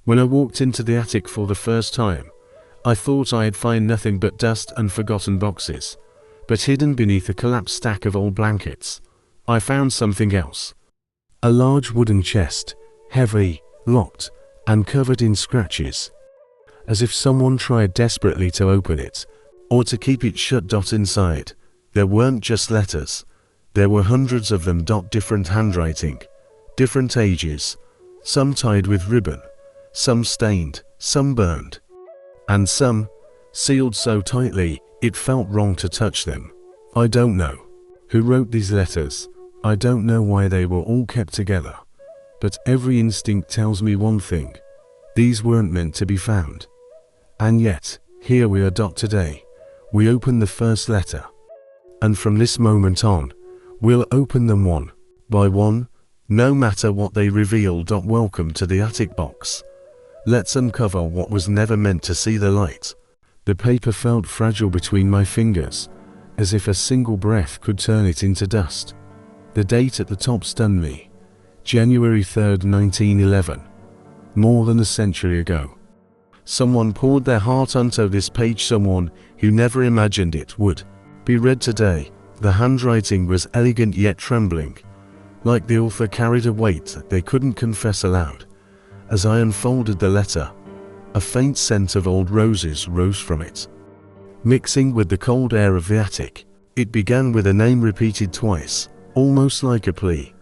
When I walked into the attic for the first time, I thought I'd find nothing but dust and forgotten boxes. But hidden beneath a collapsed stack of old blankets, I found something else. A large wooden chest, heavy, locked, and covered in scratches. As if someone tried desperately to open it, or to keep it shut. Inside, there weren't just letters. There were hundreds of them. Different handwriting, different ages, some tied with ribbon, some stained, some burned, and some sealed so tightly it felt wrong to touch them. I don't know who wrote these letters. I don't know why they were all kept together. But every instinct tells me one thing: these weren't meant to be found. And yet, here we are. Today, we open the first letter. And from this moment on, we'll open them one by one, no matter what they reveal. Welcome to the attic box. Let's uncover what was never meant to see the light. The paper felt fragile between my fingers, as if a single breath could turn it into dust. The date at the top stunned me. January 3rd, 1911. More than a century ago. Someone poured their heart onto this page, someone who never imagined it would be read today. The handwriting was elegant yet trembling, like the author carried a weight they couldn't confess aloud. As I unfolded the letter, a faint scent of old roses rose from it, mixing with the cold air of the attic. It began with a name repeated twice, almost like a plea.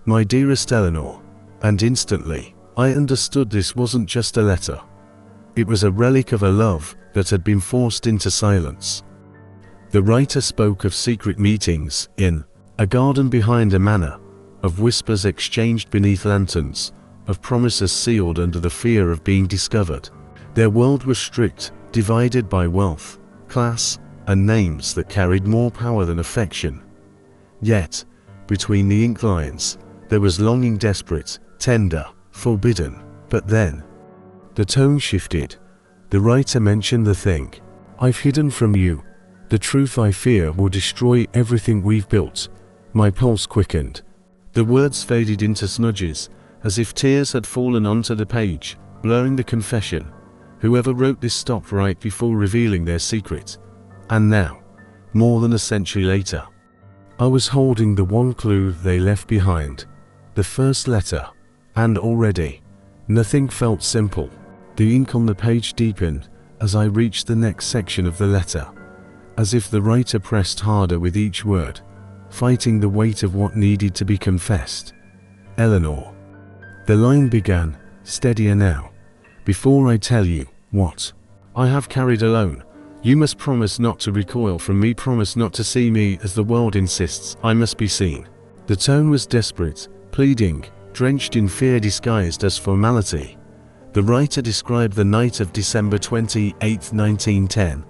My dearest Eleanor. And instantly, I understood this wasn't just a letter. It was a relic of a love that had been forced into silence. The writer spoke of secret meetings in a garden behind a manor, of whispers exchanged beneath lanterns, of promises sealed under the fear of being discovered. Their world was strict, divided by wealth, class, and names that carried more power than affection. Yet, between the ink lines, there was longing, desperate, tender, forbidden. But then, the tone shifted. The writer mentioned the thing I've hidden from you, the truth I fear will destroy everything we've built. My pulse quickened. The words faded into smudges, as if tears had fallen onto the page, blurring the confession. Whoever wrote this stopped right before revealing their secret. And now, more than a century later, I was holding the one clue they left behind, the first letter, and already, nothing felt simple. The ink on the page deepened as I reached the next section of the letter, as if the writer pressed harder with each word, fighting the weight of what needed to be confessed. Eleanor. The line began, steadier now. Before I tell you what I have carried alone, you must promise not to recoil from me, promise not to see me as the world insists I must be seen. The tone was desperate, pleading, drenched in fear disguised as formality. The writer described the night of December 28, 1910,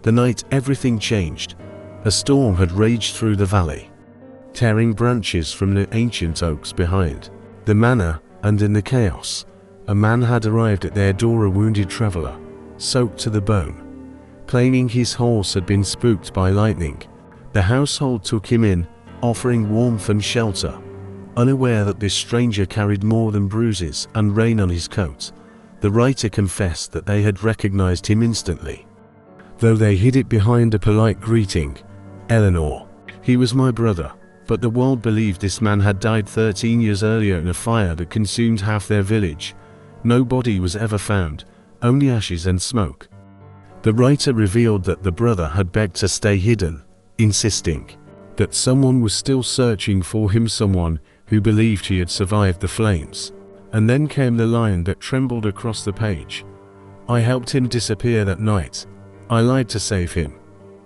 the night everything changed. A storm had raged through the valley, tearing branches from the ancient oaks behind the manor, and in the chaos, a man had arrived at their door, a wounded traveler, soaked to the bone, claiming his horse had been spooked by lightning. The household took him in, offering warmth and shelter, unaware that this stranger carried more than bruises and rain on his coat. The writer confessed that they had recognized him instantly, though they hid it behind a polite greeting. Eleanor. He was my brother, but the world believed this man had died 13 years earlier in a fire that consumed half their village. No body was ever found, only ashes and smoke. The writer revealed that the brother had begged to stay hidden, insisting that someone was still searching for him, someone who believed he had survived the flames. And then came the line that trembled across the page. I helped him disappear that night. I lied to save him.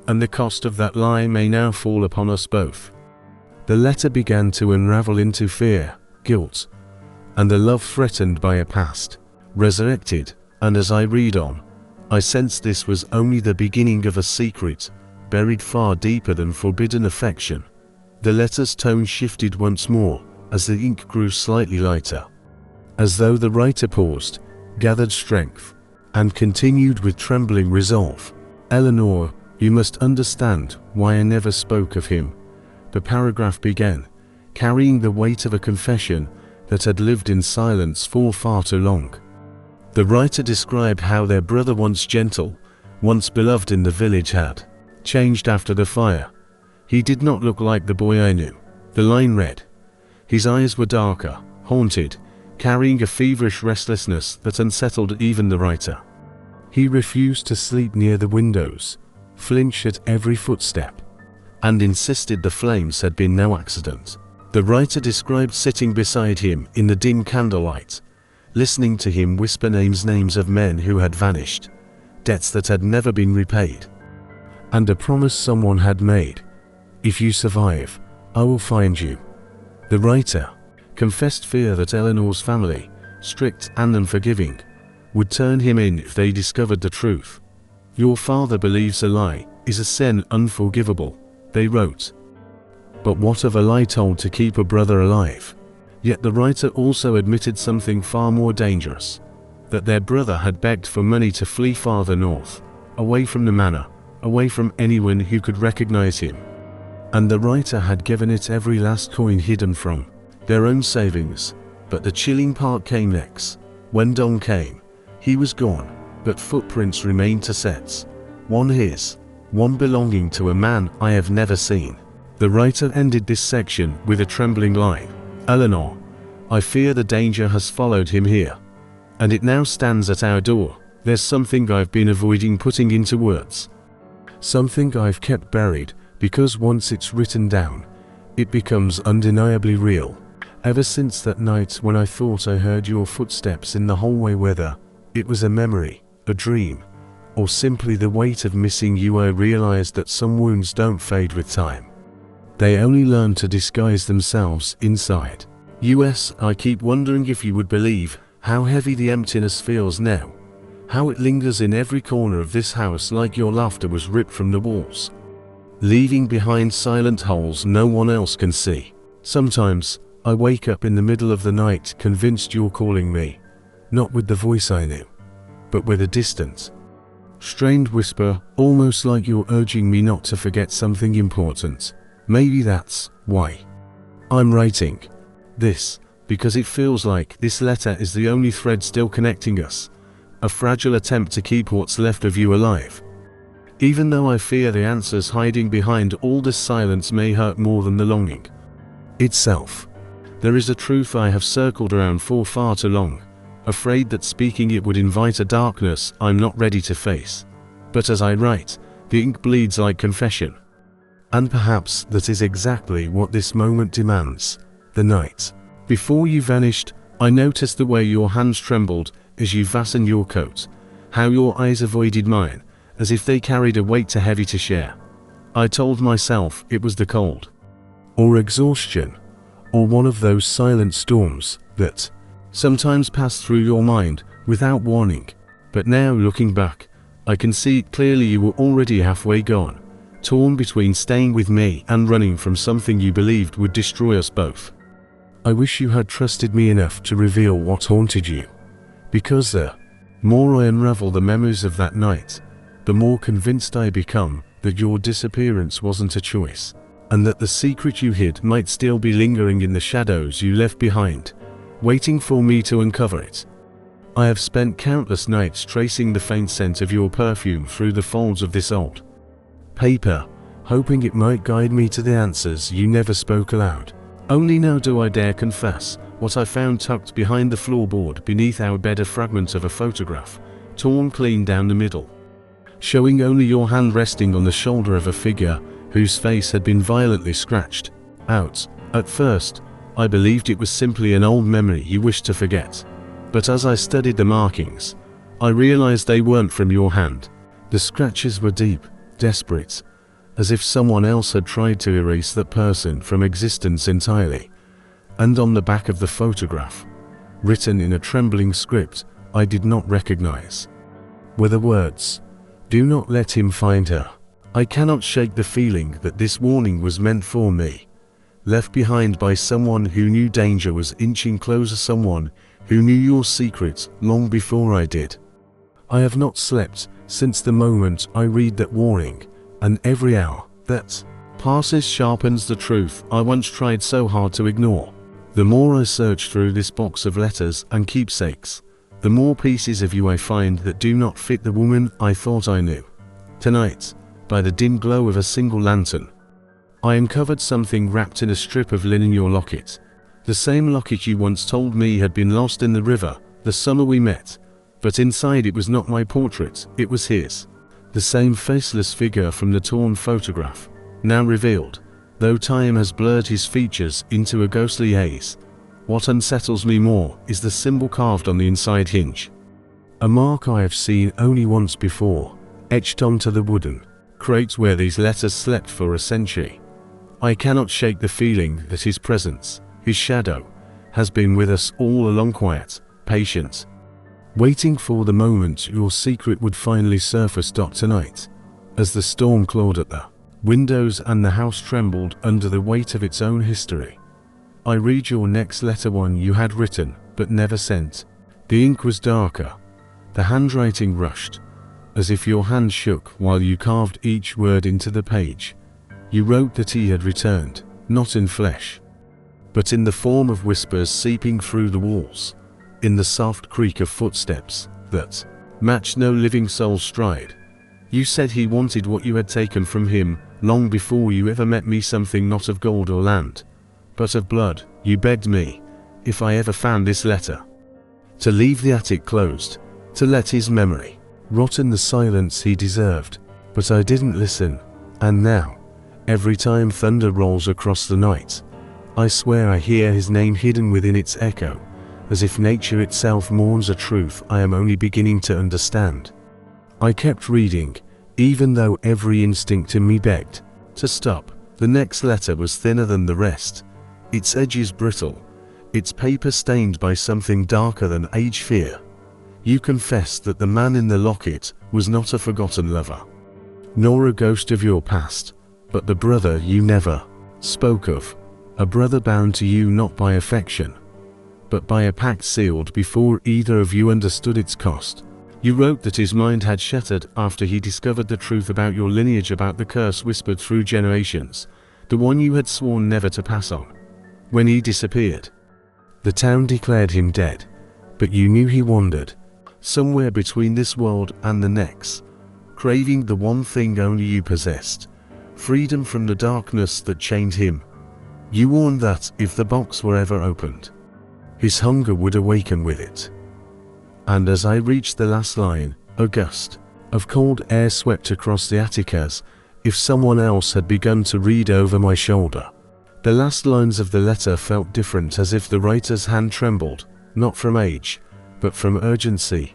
And the cost of that lie may now fall upon us both. The letter began to unravel into fear, guilt, and a love threatened by a past resurrected. And as I read on, I sensed this was only the beginning of a secret, buried far deeper than forbidden affection. The letter's tone shifted once more, as the ink grew slightly lighter, as though the writer paused, gathered strength, and continued with trembling resolve. Eleanor, you must understand why I never spoke of him. The paragraph began, carrying the weight of a confession that had lived in silence for far too long. The writer described how their brother, once gentle, once beloved in the village, had changed after the fire. He did not look like the boy I knew. The line read. His eyes were darker, haunted, carrying a feverish restlessness that unsettled even the writer. He refused to sleep near the windows, flinched at every footstep, and insisted the flames had been no accident. The writer described sitting beside him in the dim candlelight, listening to him whisper names of men who had vanished, debts that had never been repaid, and a promise someone had made: if you survive, I will find you. The writer confessed fear that Eleanor's family, strict and unforgiving, would turn him in if they discovered the truth. Your father believes a lie is a sin unforgivable, they wrote. But what of a lie told to keep a brother alive? Yet the writer also admitted something far more dangerous, that their brother had begged for money to flee farther north, away from the manor, away from anyone who could recognize him. And the writer had given it every last coin hidden from their own savings. But the chilling part came next. When dawn came, he was gone, but footprints remained to sets. One his, one belonging to a man I have never seen. The writer ended this section with a trembling line. Eleanor, I fear the danger has followed him here, and it now stands at our door. There's something I've been avoiding putting into words. Something I've kept buried, because once it's written down, it becomes undeniably real. Ever since that night when I thought I heard your footsteps in the hallway, whether it was a memory, a dream, or simply the weight of missing you, I realized that some wounds don't fade with time. They only learn to disguise themselves inside. I keep wondering if you would believe how heavy the emptiness feels now, how it lingers in every corner of this house like your laughter was ripped from the walls, leaving behind silent holes no one else can see. Sometimes I wake up in the middle of the night convinced you're calling me, not with the voice I knew, but with a distant, strained whisper, almost like you're urging me not to forget something important. Maybe that's why I'm writing this, because it feels like this letter is the only thread still connecting us, a fragile attempt to keep what's left of you alive. Even though I fear the answers hiding behind all this silence may hurt more than the longing itself. There is a truth I have circled around for far too long, afraid that speaking it would invite a darkness I'm not ready to face. But as I write, the ink bleeds like confession. And perhaps that is exactly what this moment demands. The night before you vanished, I noticed the way your hands trembled as you fastened your coat, how your eyes avoided mine, as if they carried a weight too heavy to share. I told myself it was the cold, or exhaustion, or one of those silent storms that sometimes pass through your mind without warning. But now, looking back, I can see clearly you were already halfway gone, torn between staying with me and running from something you believed would destroy us both. I wish you had trusted me enough to reveal what haunted you, because the more I unravel the memories of that night, the more convinced I become that your disappearance wasn't a choice, and that the secret you hid might still be lingering in the shadows you left behind, waiting for me to uncover it. I have spent countless nights tracing the faint scent of your perfume through the folds of this old paper, hoping it might guide me to the answers you never spoke aloud. Only now do I dare confess what I found tucked behind the floorboard beneath our bed, a fragment of a photograph, torn clean down the middle, showing only your hand resting on the shoulder of a figure whose face had been violently scratched out. At first, I believed it was simply an old memory you wished to forget, but as I studied the markings, I realized they weren't from your hand. The scratches were deep, desperate, as if someone else had tried to erase that person from existence entirely. And on the back of the photograph, written in a trembling script I did not recognize, were the words, "Do not let him find her." I cannot shake the feeling that this warning was meant for me, left behind by someone who knew danger was inching closer, someone who knew your secrets long before I did. I have not slept since the moment I read that warning, and every hour that passes sharpens the truth I once tried so hard to ignore. The more I search through this box of letters and keepsakes, the more pieces of you I find that do not fit the woman I thought I knew. Tonight, by the dim glow of a single lantern, I uncovered something wrapped in a strip of linen, your locket. The same locket you once told me had been lost in the river the summer we met, but inside it was not my portrait, it was his. The same faceless figure from the torn photograph, now revealed, though time has blurred his features into a ghostly haze. What unsettles me more is the symbol carved on the inside hinge. A mark I have seen only once before, etched onto the wooden crate where these letters slept for a century. I cannot shake the feeling that his presence, his shadow, has been with us all along, quiet, patient, waiting for the moment your secret would finally surface. Tonight, as the storm clawed at the windows and the house trembled under the weight of its own history, I read your next letter, one you had written but never sent. The ink was darker, the handwriting rushed, as if your hand shook while you carved each word into the page. You wrote that he had returned, not in flesh, but in the form of whispers seeping through the walls, in the soft creak of footsteps that matched no living soul's stride. You said he wanted what you had taken from him long before you ever met me, something not of gold or land, but of blood. You begged me, if I ever found this letter, to leave the attic closed, to let his memory rot in the silence he deserved. But I didn't listen, and now, every time thunder rolls across the night, I swear I hear his name hidden within its echo, as if nature itself mourns a truth I am only beginning to understand. I kept reading, even though every instinct in me begged to stop. The next letter was thinner than the rest, its edges brittle, its paper stained by something darker than age, fear. You confessed that the man in the locket was not a forgotten lover, nor a ghost of your past, but the brother you never spoke of, a brother bound to you not by affection, but by a pact sealed before either of you understood its cost. You wrote that his mind had shattered after he discovered the truth about your lineage, about the curse whispered through generations, the one you had sworn never to pass on. When he disappeared, the town declared him dead, but you knew he wandered somewhere between this world and the next, craving the one thing only you possessed, freedom from the darkness that chained him. You warned that, if the box were ever opened, his hunger would awaken with it. And as I reached the last line, a gust of cold air swept across the attic, as if someone else had begun to read over my shoulder. The last lines of the letter felt different, as if the writer's hand trembled, not from age, but from urgency.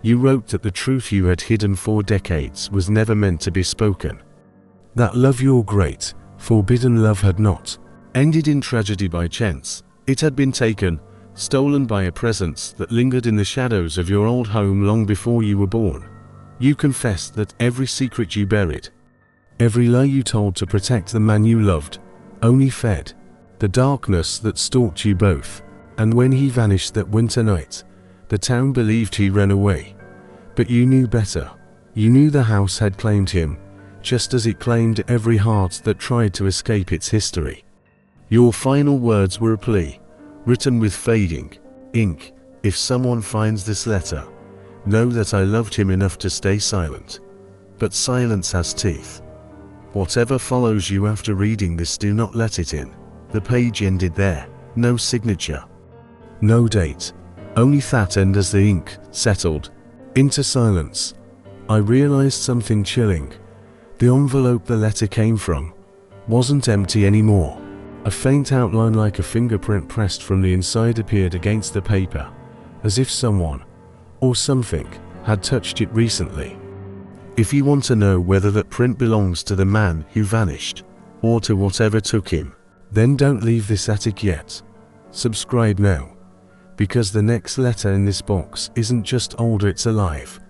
You wrote that the truth you had hidden for decades was never meant to be spoken. That love, your great, forbidden love, had not ended in tragedy by chance. It had been taken, stolen by a presence that lingered in the shadows of your old home long before you were born. You confessed that every secret you buried, every lie you told to protect the man you loved, only fed the darkness that stalked you both. And when he vanished that winter night, the town believed he ran away. But you knew better. You knew the house had claimed him, just as it claimed every heart that tried to escape its history. Your final words were a plea, written with fading ink: if someone finds this letter, know that I loved him enough to stay silent. But silence has teeth. Whatever follows you after reading this, do not let it in. The page ended there. No signature, no date, only that, and as the ink settled into silence, I realized something chilling. The envelope the letter came from wasn't empty anymore. A faint outline like a fingerprint pressed from the inside appeared against the paper, as if someone or something had touched it recently. If you want to know whether that print belongs to the man who vanished, or to whatever took him, then don't leave this attic yet. Subscribe now, because the next letter in this box isn't just older, it's alive.